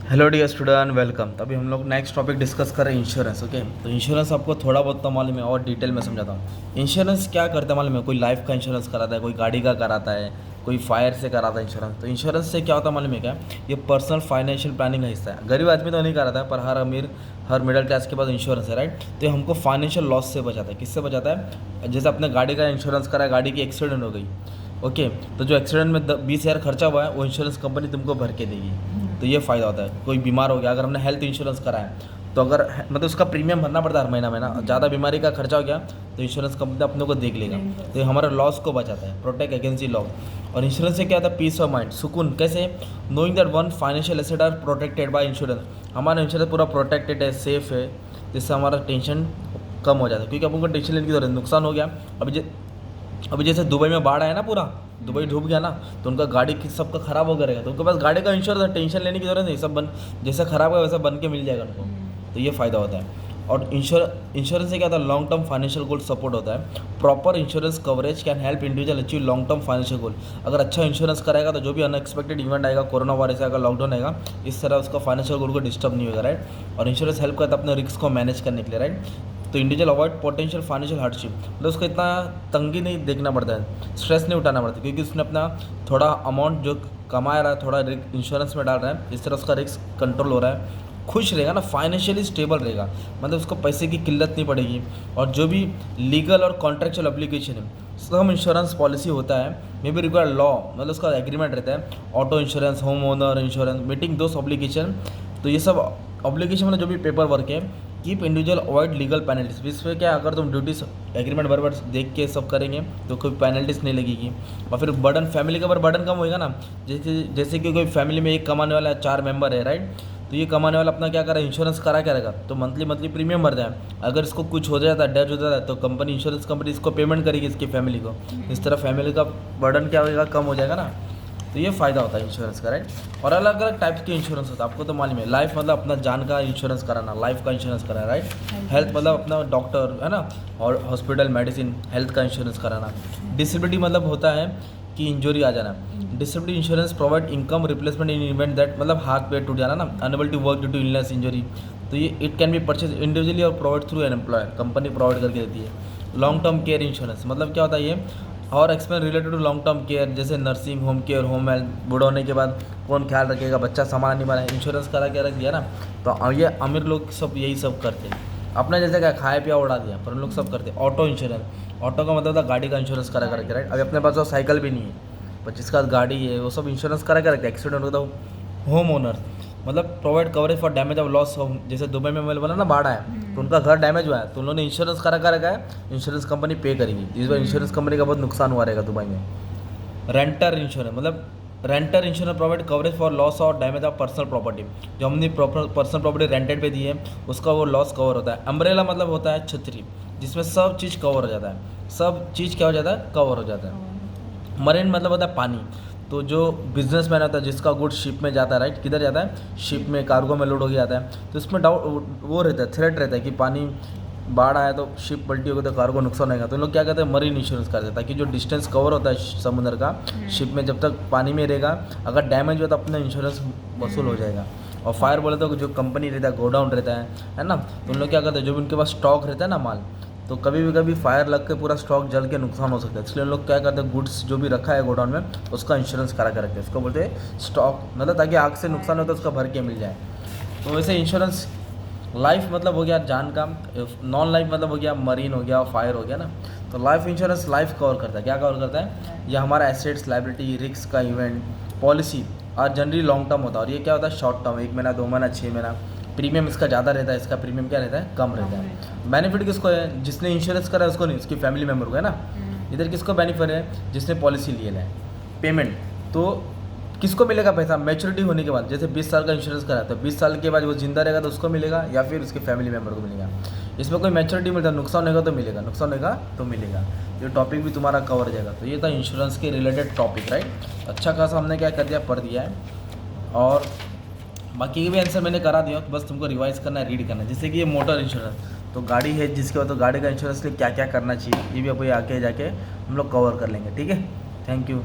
Hello dear student, welcome. तभी हम लोग नेक्स्ट टॉपिक डिस्कस कर रहे हैं इंश्योरेंस। ओके, तो इंश्योरेंस आपको थोड़ा बहुत तो मालूम है और डिटेल में समझाता हूँ। इंश्योरेंस क्या करता है मालूम है? कोई लाइफ का इंश्योरेंस कराता है, कोई गाड़ी का कराता है, कोई फायर से कराता है इंश्योरेंस। तो इंश्योरेंस से क्या होता है मालूम है क्या? ये पर्सनल फाइनेंशियल प्लानिंग का हिस्सा है। गरीब आदमी तो नहीं कराता है, पर हर अमीर, हर मिडिल क्लास के पास इंश्योरेंस है, राइट। तो ये हमको फाइनेंशियल लॉस से बचाता है। किससे बचाता है? जैसे अपने गाड़ी का इंश्योरेंस करा है, गाड़ी की एक्सीडेंट हो गई, ओके, तो जो एक्सीडेंट में 20,000 खर्चा हुआ है वो इंश्योरेंस कंपनी तुमको भर के देगी। तो ये फ़ायदा होता है। कोई बीमार हो गया, अगर हमने हेल्थ इंश्योरेंस करा है तो अगर मतलब उसका प्रीमियम भरना पड़ता है हर महीना महीना, ज़्यादा बीमारी का खर्चा हो गया तो इंश्योरेंस कंपनी अपने को देख लेगा। तो ये हमारे लॉस को बचाता है, प्रोटेक्ट अगेंस्ट दी लॉस। और इंश्योरेंस से क्या होता है? पीस ऑफ माइंड, सुकून। कैसे? Knowing that one financial asset are protected by insurance. हमारा इंश्योरेंस पूरा प्रोटेक्टेड है, सेफ है, जिससे हमारा टेंशन कम हो जाता है। क्योंकि अपन को टेंशन लेने की जरूरत है। नुकसान हो गया, अभी जैसे दुबई में बाढ़ आया ना, पूरा दुबई डूब गया ना, तो उनका गाड़ी सबका ख़राब हो गया, तो उनके पास गाड़ी का इंश्योरेंस है, टेंशन लेने की जरूरत नहीं। सब जैसा ख़राब है वैसा बन के मिल जाएगा उनको। तो ये फ़ायदा होता है। और इंश्योरेंस से क्या होता है? Long term financial goal support होता है। Proper insurance coverage can help individual achieve long term financial goal. अगर अच्छा इंश्योरेंस कराएगा तो जो भी अनएक्सपेक्टेड इवेंट आएगा, कोरोना वायरस आएगा, लॉकडाउन आएगा, इस तरह उसका फाइनेंशियल गोल को डिस्टर्ब नहीं होगा, राइट। और इंश्योरेंस हेल्प करता है अपने रिस्क को मैनेज करने के लिए, राइट। तो individual avoid potential financial hardship, मतलब उसको इतना तंगी नहीं देखना पड़ता है, स्ट्रेस नहीं उठाना पड़ता, क्योंकि उसने अपना थोड़ा अमाउंट जो कमा रहा है थोड़ा इंश्योरेंस में डाल रहा है, इस तरह उसका रिस्क कंट्रोल हो रहा है। खुश रहेगा ना, फाइनेंशियली स्टेबल रहेगा, मतलब उसको पैसे की किल्लत नहीं पड़ेगी। और जो भी लीगल और कॉन्ट्रेक्चुअल एप्लीकेशन है, सम इंश्योरेंस पॉलिसी होता है, मे बी रिक्वायर्ड लॉ, मतलब उसका एग्रीमेंट रहता है, auto insurance, home owner insurance, meeting those obligation. तो ये सब ऑब्लिगेशन मतलब जो भी पेपर वर्क है, keep individual avoid legal penalties. इस पर क्या, अगर तुम ड्यूटीज एग्रीमेंट बराबर देख के सब करेंगे तो कोई पेनल्टीज नहीं लगेगी। और फिर बर्डन, फैमिली का बर्डन कम होएगा ना। जैसे कि कोई फैमिली में एक कमाने वाला है, 4 मेंबर है, राइट। तो ये कमाने वाला अपना क्या करा, इंश्योरेंस करा क्या रहेगा, तो मंथली प्रीमियम भरता है। अगर इसको कुछ हो जाता है, डेथ हो जाता है, तो कंपनी, इंश्योरेंस कंपनी इसको पेमेंट करेगी इसकी फैमिली को। इस तरह फैमिली का बर्डन क्या होगा, कम हो जाएगा ना। तो ये फ़ायदा होता है इंश्योरेंस का, राइट। और अलग अलग टाइप्स के इंश्योरेंस होता है, आपको तो मालूम है। लाइफ मतलब अपना जान का इंश्योरेंस कराना, लाइफ का इंश्योरेंस कराना, राइट। हेल्थ मतलब अपना डॉक्टर है ना, और हॉस्पिटल मेडिसिन, हेल्थ का इंश्योरेंस कराना। डिसेबिलिटी मतलब होता है कि इंजरी आ जाना। Disability insurance provide income replacement in event that, मतलब हाथ पैर टूट जाना ना, unable to work due to illness injury. तो ये it can be purchase individually और provide through an employer, company provide करके देती है। लॉन्ग टर्म केयर इंश्योरेंस मतलब क्या होता है ये? और expense related to long term care, जैसे nursing home care, home health, बूढ़ा होने के बाद कौन ख्याल रखेगा, बच्चा संभाल नहीं पाना, इंश्योरेंस करा के रख दिया ना। तो ये अमीर लोग सब यही सब करते हैं। अपना जैसे क्या खाया पिया उड़ा दिया, पर उन लोग सब करते हैं। ऑटो इंश्योरेंस, ऑटो का मतलब था गाड़ी का इंश्योरेंस करा करके, राइट। अभी अपने पास वो साइकिल भी नहीं है, पर जिसका गाड़ी है वो सब इंश्योरेंस करा के रखते हैं, एक्सीडेंट होता है। होम ओनर मतलब provide coverage for damage of loss home, जैसे दुबई में मैंने बोला ना बाढ़ आया, तो उनका घर डैमेज हुआ है, तो उन्होंने इंश्योरेंस करा कर रखा है, इंश्योरेंस कंपनी पे करेगी। इस बार इंश्योरेंस कंपनी का बहुत नुकसान हुआ रहेगा दुबई में। रेंटर इंश्योरेंस मतलब रेंटर insurance provide coverage for loss और डैमेज ऑफ पर्सनल प्रॉपर्टी, जो हमने पर्सनल प्रॉपर्टी रेंटेड पे दी है उसका वो लॉस कवर होता है। अम्ब्रेला मतलब होता है छतरी, जिसमें सब चीज़ कवर हो जाता है, सब चीज़ क्या हो जाता है, कवर हो जाता है। मरीन मतलब होता है पानी, तो जो बिजनेसमैन होता है जिसका गुड शिप में जाता है, राइट, किधर जाता है, शिप में, कार्गो में लोड हो गया जाता है, तो इसमें डाउट वो रहता है, थ्रेट रहता है कि पानी बाढ़ आया तो शिप पलटी होगी तो कार्गो नुकसान होगा, तो लोग क्या कहते हैं, मरीन इंश्योरेंस करते हैं, ताकि जो डिस्टेंस कवर होता है समुद्र का, शिप में जब तक पानी में रहेगा, अगर डैमेज हुआ तो अपना इंश्योरेंस वसूल हो जाएगा। और फायर बोले तो जो कंपनी रहता है, गोडाउन रहता है ना, तो उन लोग क्या करते हैं, जो भी उनके पास स्टॉक रहता है ना माल, तो कभी फायर लग के पूरा स्टॉक जल के नुकसान हो सकता है, इसलिए लोग क्या करते हैं, गुड्स जो भी रखा है गोडाउन में उसका इंश्योरेंस करा के रखते हैं, उसको बोलते हैं स्टॉक, मतलब ताकि आग से नुकसान होता है उसका भर के मिल जाए। तो वैसे इंश्योरेंस लाइफ मतलब हो गया जान का, नॉन लाइफ मतलब हो गया मरीन हो गया, फायर हो गया ना। तो लाइफ इंश्योरेंस लाइफ कवर करता है, क्या कवर करता है, यह हमारा एसेट्स, लाइबिलिटी, रिस्क का इवेंट, पॉलिसी और जनरली लॉन्ग टर्म होता है। और ये क्या होता है, शॉर्ट टर्म, 1 महीना, 2 महीना, 6 महीना। प्रीमियम इसका ज़्यादा रहता है, इसका प्रीमियम क्या रहता है, कम रहता है। बेनिफिट किसको है, जिसने इंश्योरेंस करा है उसको नहीं, उसकी फैमिली मेम्बर को है ना। इधर किसको बेनिफिट है, जिसने पॉलिसी लिए है। पेमेंट तो किसको मिलेगा पैसा, मैच्योरिटी होने के बाद, जैसे 20 साल का इंश्योरेंस करा तो 20 साल के बाद वो जिंदा रहेगा तो उसको मिलेगा, या फिर उसके फैमिली मेम्बर को मिलेगा। इसमें कोई मैच्योरिटी मिलता है, नुकसान होगा तो मिलेगा, नुकसान होगा तो मिलेगा। ये टॉपिक भी तुम्हारा कवर हो जाएगा। तो ये था इंश्योरेंस के रिलेटेड टॉपिक, राइट। अच्छा खासा हमने क्या कर दिया, पढ़ दिया है, और बाकी के भी आंसर मैंने करा दिया, तो बस तुमको रिवाइज करना है, रीड करना है। जैसे कि ये मोटर इंश्योरेंस, तो गाड़ी है जिसके बाद, तो गाड़ी का इंश्योरेंस के लिए क्या क्या करना चाहिए, ये भी आपको आके जाके हम लोग कवर कर लेंगे, ठीक है। Thank you.